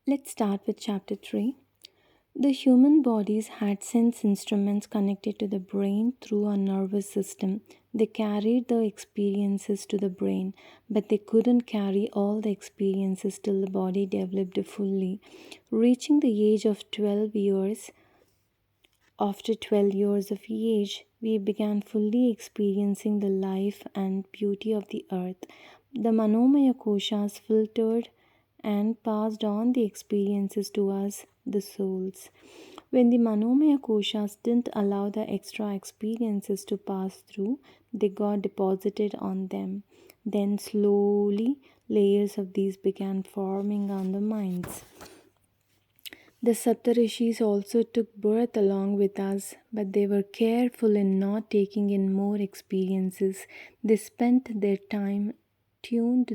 Let's start with Chapter 3. The human bodies had sense instruments connected to the brain through a nervous system. They carried the experiences to the brain, but they couldn't carry all the experiences till the body developed fully. Reaching the age of 12 years, after 12 years of age, we began fully experiencing the life and beauty of the earth. The Manomaya Koshas filtered and passed on the experiences to us, the souls. When the Manomaya Koshas didn't allow the extra experiences to pass through, they got deposited on them. Then slowly, layers of these began forming on the minds. The Sapta Rishis also took birth along with us, but they were careful in not taking in more experiences. They spent their time tuned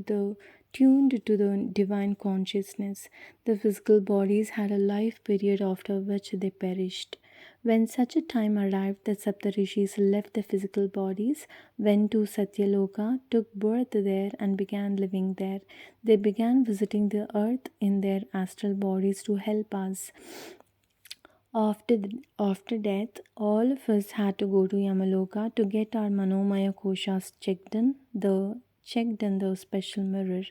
to the divine consciousness. The physical bodies had a life period after which they perished. When such a time arrived, the Saptarishis left the physical bodies, went to Satyaloka, took birth there, and began living there. They began visiting the earth in their astral bodies to help us. After death, all of us had to go to Yamaloka to get our Manomaya Koshas checked in the special mirror.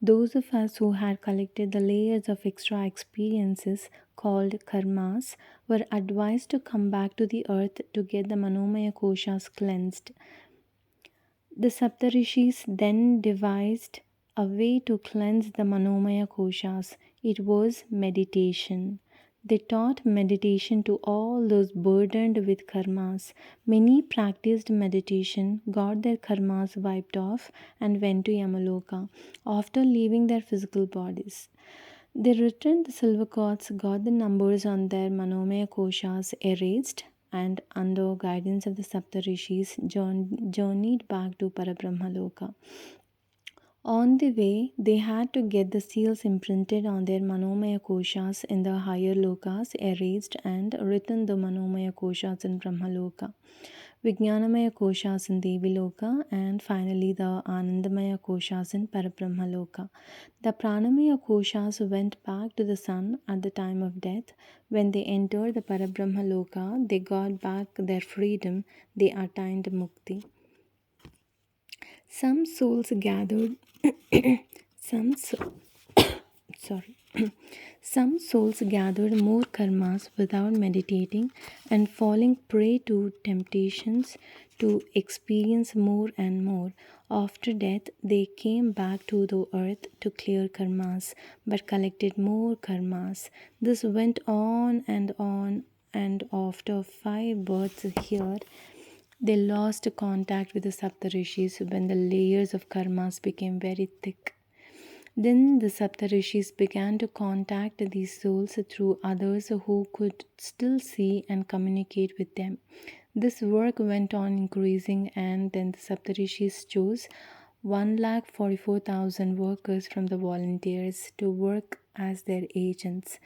Those of us who had collected the layers of extra experiences called karmas were advised to come back to the earth to get the Manomaya Koshas cleansed. The Saptarishis then devised a way to cleanse the Manomaya Koshas. It was meditation. They taught meditation to all those burdened with karmas. Many practiced meditation, got their karmas wiped off, and went to Yamaloka after leaving their physical bodies. They returned the silver cords, got the numbers on their Manomaya Koshas erased, and under guidance of the Sapta Rishis journeyed back to Parabrahmaloka. On the way, they had to get the seals imprinted on their Manomaya Koshas in the higher lokas, erased, and written the Manomaya Koshas in Brahmaloka, Vijnanamaya Koshas in Deviloka, and finally the Anandamaya Koshas in Parabrahmaloka. The Pranamaya Koshas went back to the sun at the time of death. When they entered the Parabrahmaloka, they got back their freedom, they attained mukti. Some souls gathered some so- sorry some souls gathered more karmas without meditating and falling prey to temptations to experience more and more. After death, they came back to the earth to clear karmas but collected more karmas. This went on, and after 5 births here, they lost contact with the Saptarishis when the layers of karmas became very thick. Then the Saptarishis began to contact these souls through others who could still see and communicate with them. This work went on increasing, and then the Saptarishis chose 1,44,000 workers from the volunteers to work as their agents.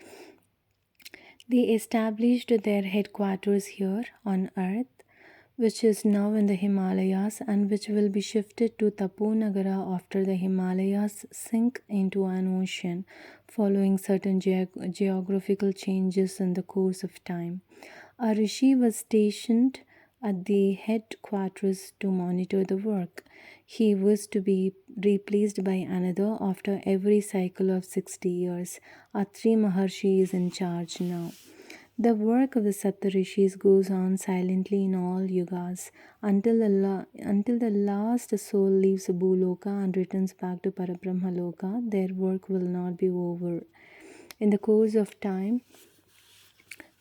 They established their headquarters here on earth, which is now in the Himalayas and which will be shifted to Taponagara after the Himalayas sink into an ocean, following certain geographical changes in the course of time. A rishi was stationed at the headquarters to monitor the work. He was to be replaced by another after every cycle of 60 years. Atri Maharshi is in charge now. The work of the Saptarishis goes on silently in all yugas until the last soul leaves Bhuloka and returns back to Parabrahmaloka. Their work will not be over. In the course of time,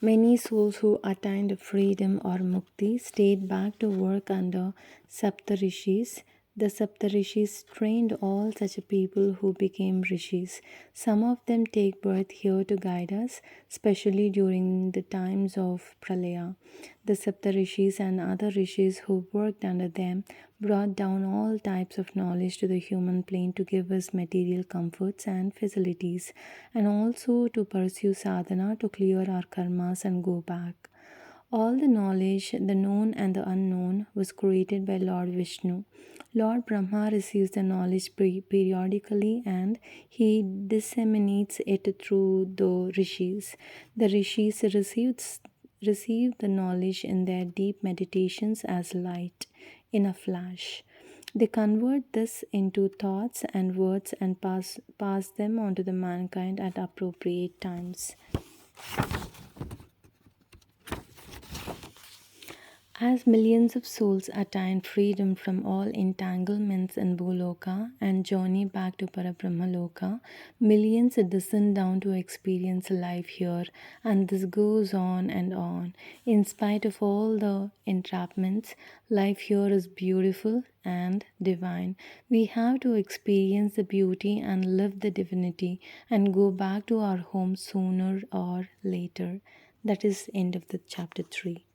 many souls who attained freedom or mukti stayed back to work under Saptarishis. The Saptarishis trained all such people who became rishis. Some of them take birth here to guide us, especially during the times of Pralaya. The Saptarishis and other rishis who worked under them brought down all types of knowledge to the human plane to give us material comforts and facilities, and also to pursue sadhana to clear our karmas and go back. All the knowledge, the known and the unknown, was created by Lord Vishnu. Lord Brahma receives the knowledge periodically and he disseminates it through the rishis. The rishis receive the knowledge in their deep meditations as light in a flash. They convert this into thoughts and words and pass them on to the mankind at appropriate times. As millions of souls attain freedom from all entanglements in Bhuloka and journey back to Parabrahmaloka, millions descend down to experience life here, and this goes on and on. In spite of all the entrapments, life here is beautiful and divine. We have to experience the beauty and live the divinity and go back to our home sooner or later. That is end of the chapter 3.